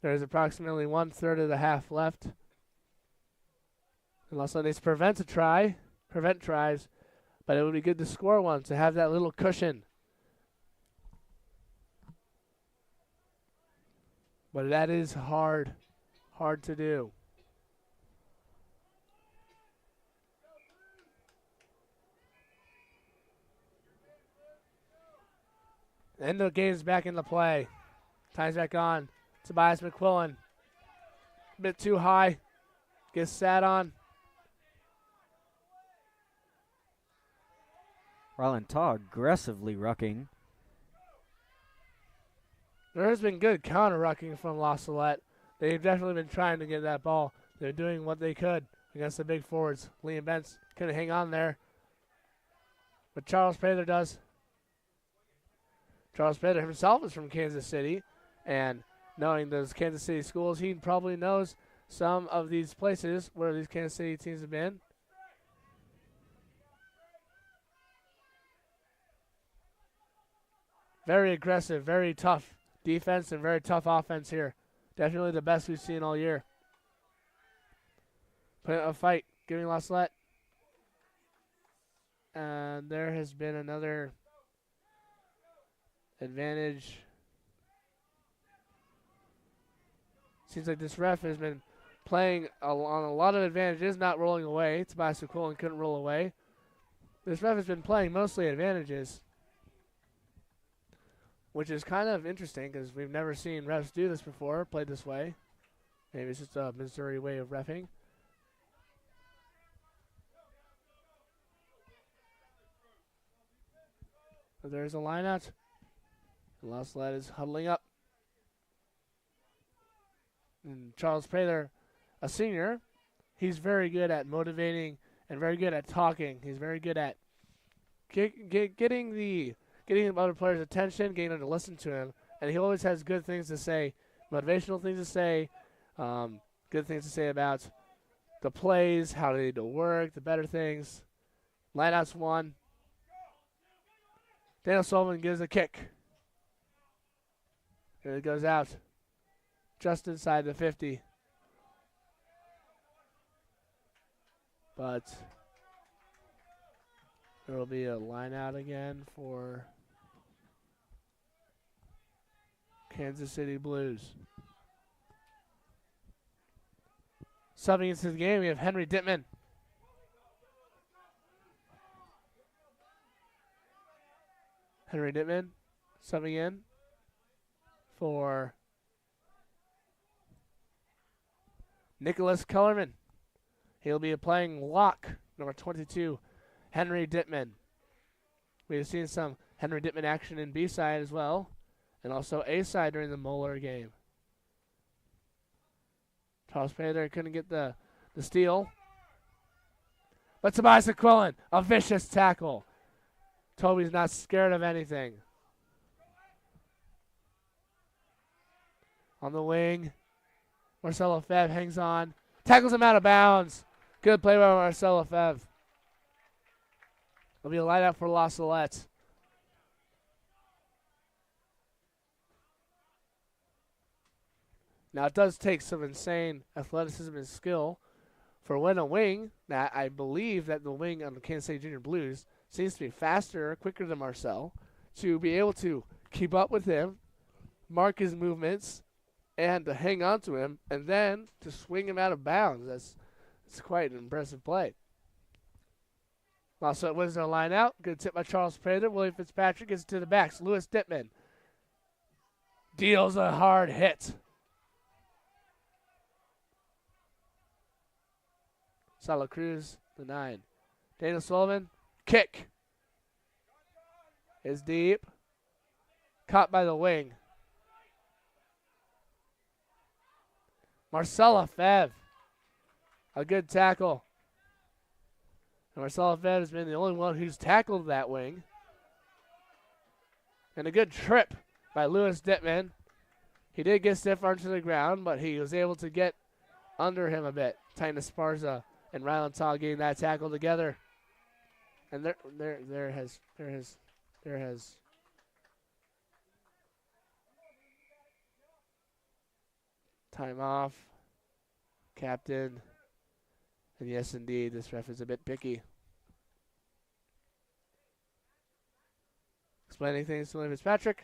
There is approximately 1/3 of the half left. And Salette needs to prevent a try. prevent tries, but it would be good to score one to have that little cushion. But that is hard to do. And the game's back into play. Time's back on. Tobias McQuillan. A bit too high. Gets sat on. Ryland Taw aggressively rucking. There has been good counter-rucking from La Salette. They've definitely been trying to get that ball. They're doing what they could against the big forwards. Liam Bentz couldn't hang on there. But Charles Prather does. Charles Prather himself is from Kansas City. And knowing those Kansas City schools, he probably knows some of these places where these Kansas City teams have been. Very aggressive, very tough defense and very tough offense here. Definitely the best we've seen all year. Putting up a fight, giving La Salette. And there has been another advantage. Seems like this ref has been playing on a lot of advantages, not rolling away. Tobias McQuillan couldn't roll away. This ref has been playing mostly advantages, which is kind of interesting because we've never seen refs do this before, played this way. Maybe it's just a Missouri way of reffing. But there's a line out. And La Salette is huddling up. And Charles Prather, a senior, he's very good at motivating and very good at talking. He's very good at getting other players' attention, getting them to listen to him. And he always has good things to say, motivational things to say, good things to say about the plays, how they need to work, the better things. Lineouts one. Daniel Sullivan gives a kick. And it goes out just inside the 50. But there will be a line out again for Kansas City Blues. Subbing into the game, we have Henry Dittman. Henry Dittman subbing in for Nicholas Kellerman. He'll be playing lock, number 22, Henry Dittman. We've seen some Henry Dittman action in B-side as well, and also A-side during the Moeller game. Charles Prather couldn't get the steal. But Tobias McQuillan, a vicious tackle. Toby's not scared of anything. On the wing, Marcelo Fev hangs on. Tackles him out of bounds. Good play by Marcelo Fev. It'll be a line out for La Salette. Now, it does take some insane athleticism and skill for when a wing, that I believe that the wing on the Kansas City Junior Blues seems to be faster, quicker than Marcel, to be able to keep up with him, mark his movements, and to hang on to him, and then to swing him out of bounds. That's quite an impressive play. Also, wins their line out. Good tip by Charles Prather. William Fitzpatrick gets it to the backs. Lewis Dittman deals a hard hit. Sala Cruz, the 9. Daniel Sullivan, kick. Is deep. Caught by the wing. Marcella Fev. A good tackle. And Marcella Fev has been the only one who's tackled that wing. And a good trip by Lewis Dittman. He did get stiff arm to the ground, but he was able to get under him a bit. Titan Esparza and Ryland Taw getting that tackle together. And there has time off. Captain. And yes, indeed, this ref is a bit picky Explaining things to William Fitzpatrick.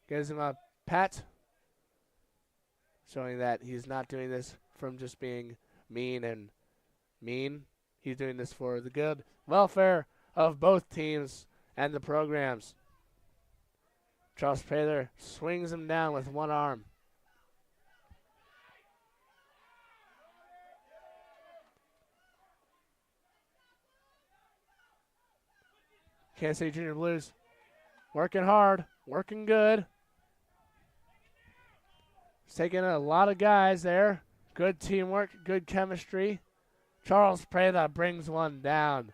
Gives him a pat. Showing that he's not doing this from just being mean. He's doing this for the good welfare of both teams and the programs. Charles Prather swings him down with one arm. Kansas City Junior Blues working hard, working good. It's taking a lot of guys there. Good teamwork, good chemistry. Charles Prather brings one down.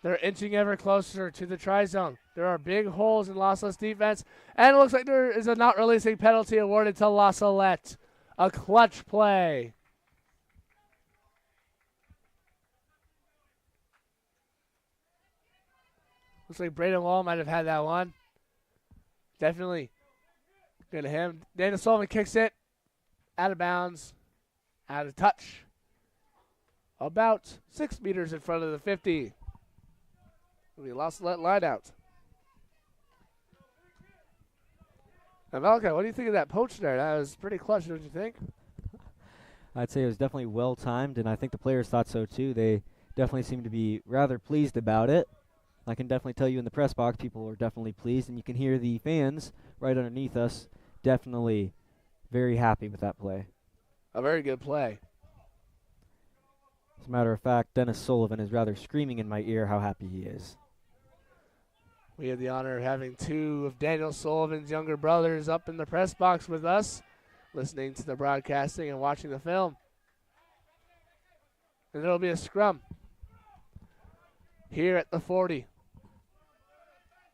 They're inching ever closer to the try zone. There are big holes in La Salette's defense, and it looks like there is a not releasing penalty awarded to La Salette. A clutch play. Looks like Braden Wall might have had that one. Definitely good to him. Daniel Sullivan kicks it. Out of bounds. Out of touch. About 6 meters in front of the 50. We lost that line out. Now, Malachi, what do you think of that poach there? That was pretty clutch, don't you think? I'd say it was definitely well timed, and I think the players thought so too. They definitely seemed to be rather pleased about it. I can definitely tell you in the press box, people are definitely pleased, and you can hear the fans right underneath us definitely very happy with that play. A very good play. As a matter of fact, Dennis Sullivan is rather screaming in my ear how happy he is. We had the honor of having 2 of Daniel Sullivan's younger brothers up in the press box with us, listening to the broadcasting and watching the film. And there will be a scrum here at the 40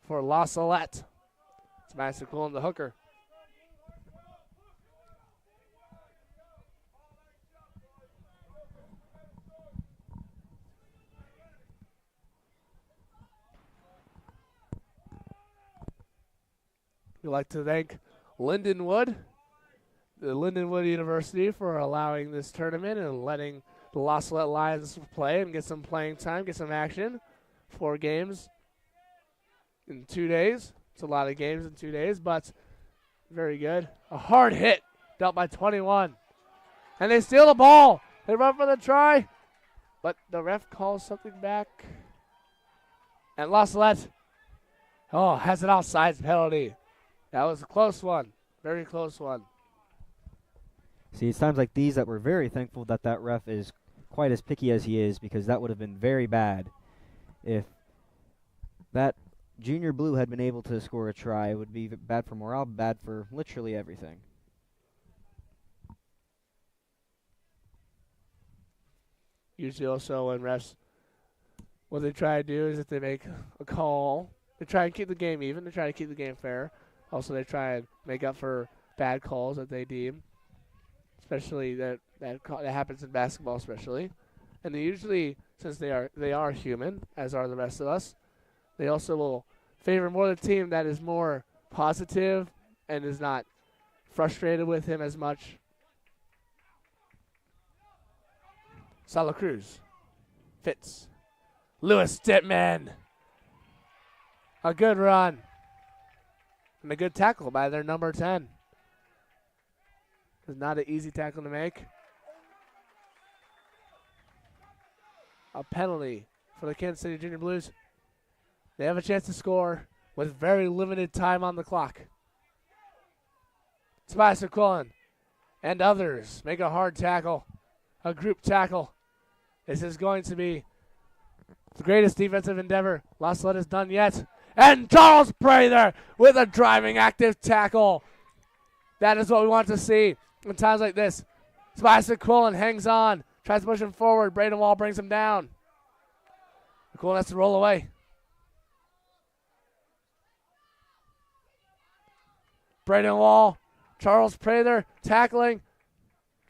for La Salette. It's Madison Coolin, the hooker. We'd like to thank Lindenwood, the Lindenwood University, for allowing this tournament and letting the La Salette Lions play and get some playing time, get some action. 4 games in 2 days. It's a lot of games in 2 days, but very good. A hard hit dealt by 21. And they steal the ball. They run for the try, but the ref calls something back. And La Salette, has an offsides penalty. That was a close one. Very close one. See, it's times like these that we're very thankful that that ref is quite as picky as he is, because that would have been very bad. If that junior blue had been able to score a try, it would be bad for morale, bad for literally everything. Usually also when refs, what they try to do is if they make a call, they try and keep the game even. They try to keep the game fair. Also, they try and make up for bad calls that they deem, especially that happens in basketball, especially. And they usually, since they are human, as are the rest of us, they also will favor more the team that is more positive and is not frustrated with him as much. Sala Cruz. Fitz. Lewis Dittman. A good run. And a good tackle by their number 10. It's not an easy tackle to make. A penalty for the Kansas City Junior Blues. They have a chance to score with very limited time on the clock. Tobias McQuillan and others make a hard tackle, a group tackle. This is going to be the greatest defensive endeavor La Salette has done yet. And Charles Prather with a driving active tackle. That is what we want to see in times like this. Tobias McQuillan hangs on, tries to push him forward. Braden Wall brings him down. McQuillan has to roll away. Braden Wall, Charles Prather tackling.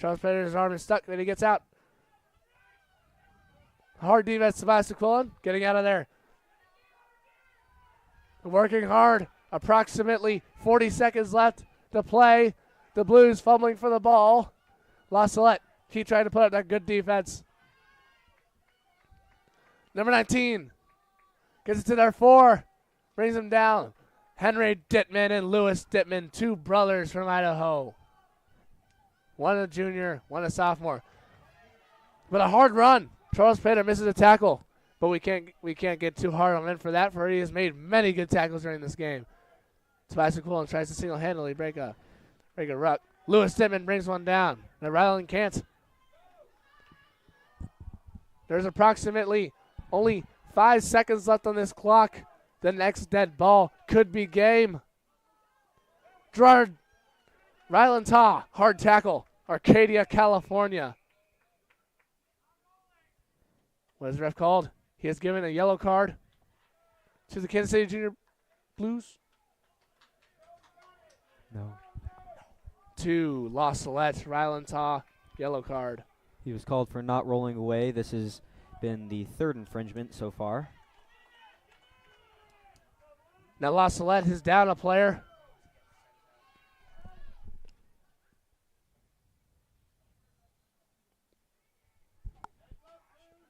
Charles Prather's arm is stuck, then he gets out. Hard defense, Tobias McQuillan getting out of there. Working hard. Approximately 40 seconds left to play. The Blues fumbling for the ball. La Salette keep trying to put up that good defense. Number 19, Gets it to their 4. Brings them down. Henry Dittman and Lewis Dittman, 2 brothers from Idaho. One a junior, one a sophomore. But a hard run. Charles Prater misses a tackle. But we can't get too hard on him for that, for he has made many good tackles during this game. Tobias McQuillan tries to single-handedly break a ruck. Lewis Dittman brings one down. And Ryland can't. There's approximately only 5 seconds left on this clock. The next dead ball could be game. Gerard Ryland Ta, hard tackle. Arcadia, California. What is the ref called? He has given a yellow card to the Kansas City Junior Blues. No. To La Salette, Ryland Ta, yellow card. He was called for not rolling away. This has been the 3rd infringement so far. Now La Salette is down a player.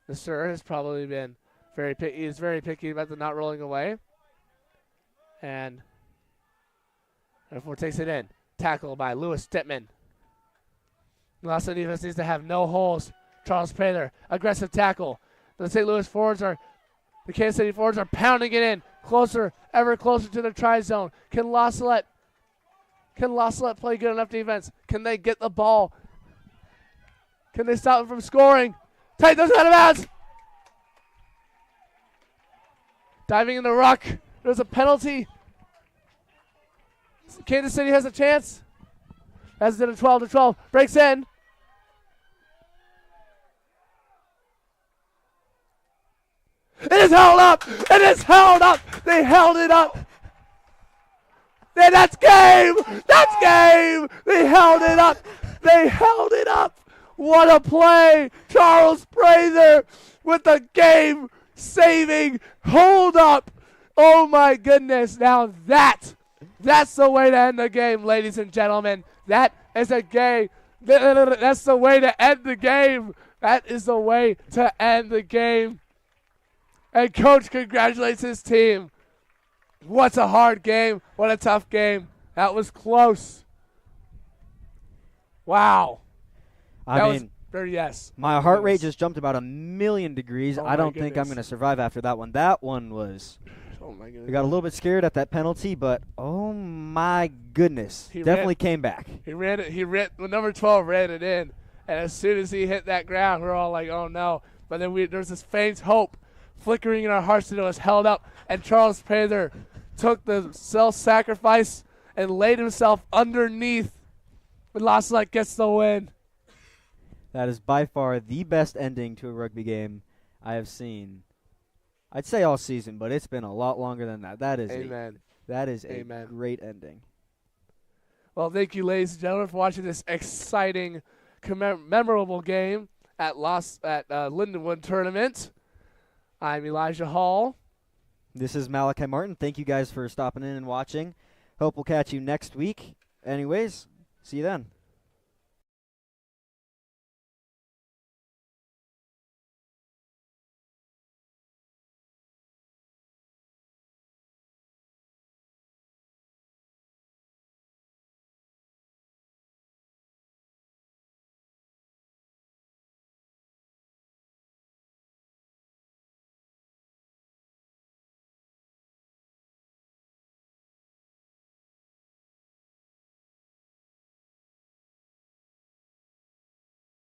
The sir has probably been very picky. He's very picky about the not rolling away. And therefore takes it in. Tackle by Lewis Dittman. La Salette defense needs to have no holes. Charles Prater, aggressive tackle. The Kansas City forwards are pounding it in. Closer, ever closer to the try zone. Can La Salette play good enough defense? Can they get the ball? Can they stop him from scoring? Take those out of bounds. Diving in the ruck. There's a penalty. Kansas City has a chance. As it did a 12-12. Breaks in. It is held up. It is held up. They held it up. That's game. That's game. They held it up. They held it up. What a play. Charles Prater with the game-saving hold up. Oh, my goodness. Now that's the way to end the game, ladies and gentlemen. That is a game. That's the way to end the game. That is the way to end the game. And Coach congratulates his team. What a hard game. What a tough game. That was close. Wow. Yes. My heart rate just jumped about 1,000,000 degrees. Oh I don't think I'm goodness. going to survive after that one. That one was... Oh, my goodness. We got a little bit scared at that penalty, but oh, my goodness. Definitely came back. He ran it. Number 12 ran it in. And as soon as he hit that ground, we're all like, oh, no. But then there's this faint hope flickering in our hearts that it was held up. And Charles Prater took the self-sacrifice and laid himself underneath. But La Salette gets the win. That is by far the best ending to a rugby game I have seen. I'd say all season, but it's been a lot longer than that. That is Amen. A great ending. Well, thank you, ladies and gentlemen, for watching this exciting, memorable game at Lindenwood tournament. I'm Elijah Hall. This is Malachi Martin. Thank you guys for stopping in and watching. Hope we'll catch you next week. Anyways, see you then.